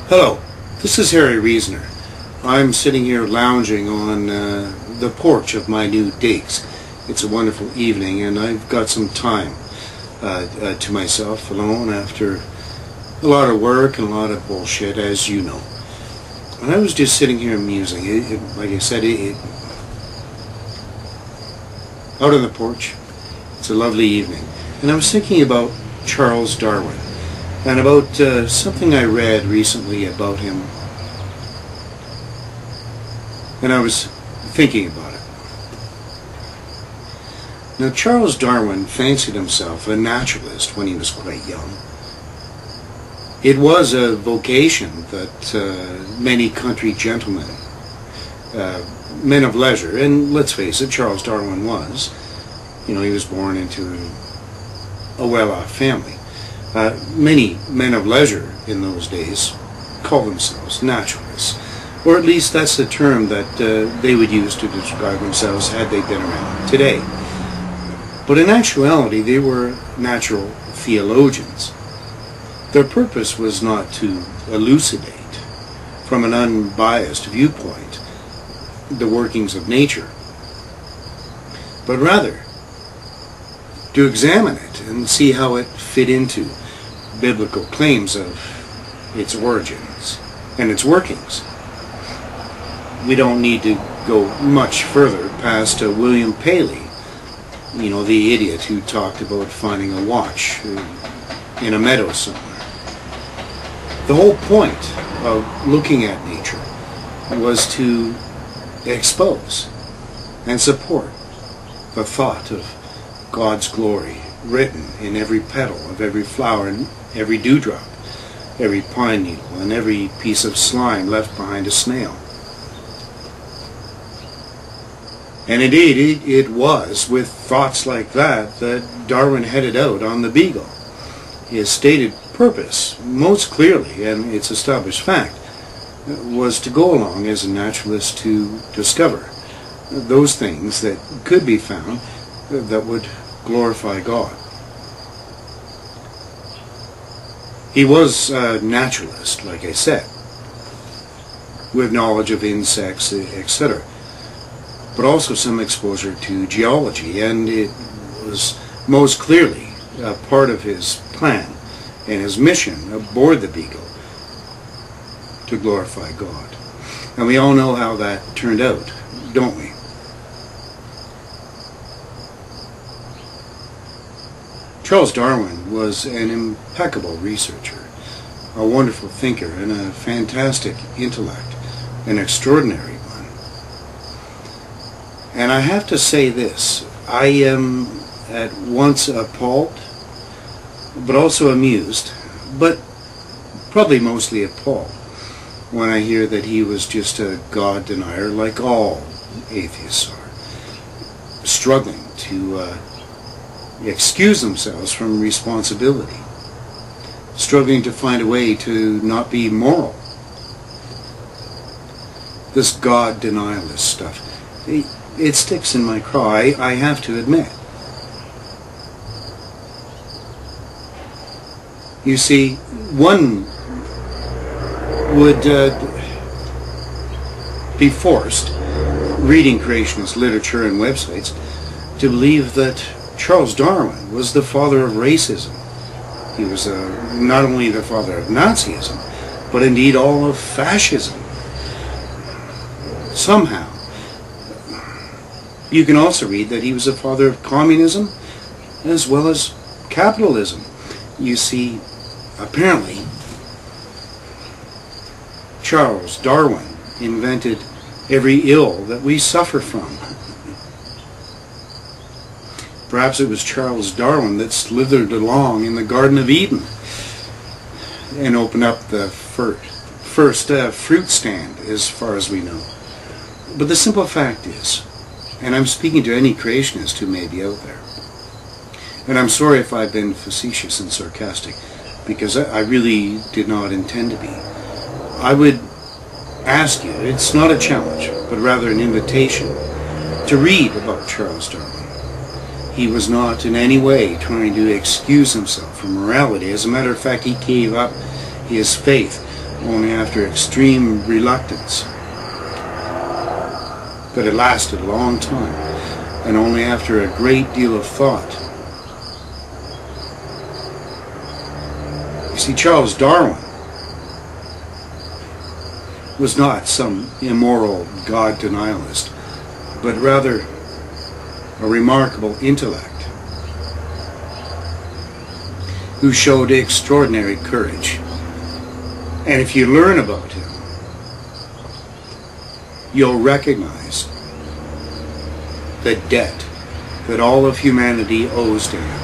Hello, this is Harry Reasoner. I'm sitting here lounging on the porch of my new digs. It's a wonderful evening and I've got some time to myself alone after a lot of work and a lot of bullshit, as you know. And I was just sitting here musing. Like I said, out on the porch. It's a lovely evening. And I was thinking about Charles Darwin and about something I read recently about him. And I was thinking about it. Now, Charles Darwin fancied himself a naturalist when he was quite young. It was a vocation that many country gentlemen, men of leisure, and let's face it, Charles Darwin was. You know, he was born into a well-off family. Many men of leisure in those days called themselves naturalists, or at least that's the term that they would use to describe themselves had they been around today. But in actuality, they were natural theologians. Their purpose was not to elucidate from an unbiased viewpoint the workings of nature, but rather to examine it and see how it fit into biblical claims of its origins and its workings. We don't need to go much further past William Paley, you know, the idiot who talked about finding a watch in a meadow somewhere. The whole point of looking at nature was to expose and support the thought of God's glory written in every petal of every flower and every dewdrop, every pine needle, and every piece of slime left behind a snail. And indeed, it was with thoughts like that that Darwin headed out on the Beagle. His stated purpose, most clearly, and its established fact, was to go along as a naturalist to discover those things that could be found that would glorify God. He was a naturalist, like I said, with knowledge of insects, etc., but also some exposure to geology, and it was most clearly a part of his plan and his mission aboard the Beagle to glorify God. And we all know how that turned out, don't we? Charles Darwin was an impeccable researcher, a wonderful thinker, and a fantastic intellect, an extraordinary one. And I have to say this, I am at once appalled, but also amused, but probably mostly appalled, when I hear that he was just a God denier like all atheists are, struggling to excuse themselves from responsibility, struggling to find a way to not be moral. This God denialist stuff, it sticks in my craw, I have to admit. You see, one would be forced, reading creationist literature and websites, to believe that Charles Darwin was the father of racism. He was not only the father of Nazism, but indeed all of fascism. Somehow. You can also read that he was the father of communism as well as capitalism. You see, apparently, Charles Darwin invented every ill that we suffer from. Perhaps it was Charles Darwin that slithered along in the Garden of Eden and opened up the first fruit stand, as far as we know. But the simple fact is, and I'm speaking to any creationist who may be out there, and I'm sorry if I've been facetious and sarcastic, because I really did not intend to be. I would ask you, it's not a challenge, but rather an invitation, to read about Charles Darwin. He was not in any way trying to excuse himself from morality. As a matter of fact, he gave up his faith only after extreme reluctance. But it lasted a long time, and only after a great deal of thought. You see, Charles Darwin was not some immoral God denialist, but rather a remarkable intellect who showed extraordinary courage. And if you learn about him, you'll recognize the debt that all of humanity owes to him.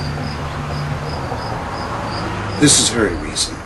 This is Harry Reason.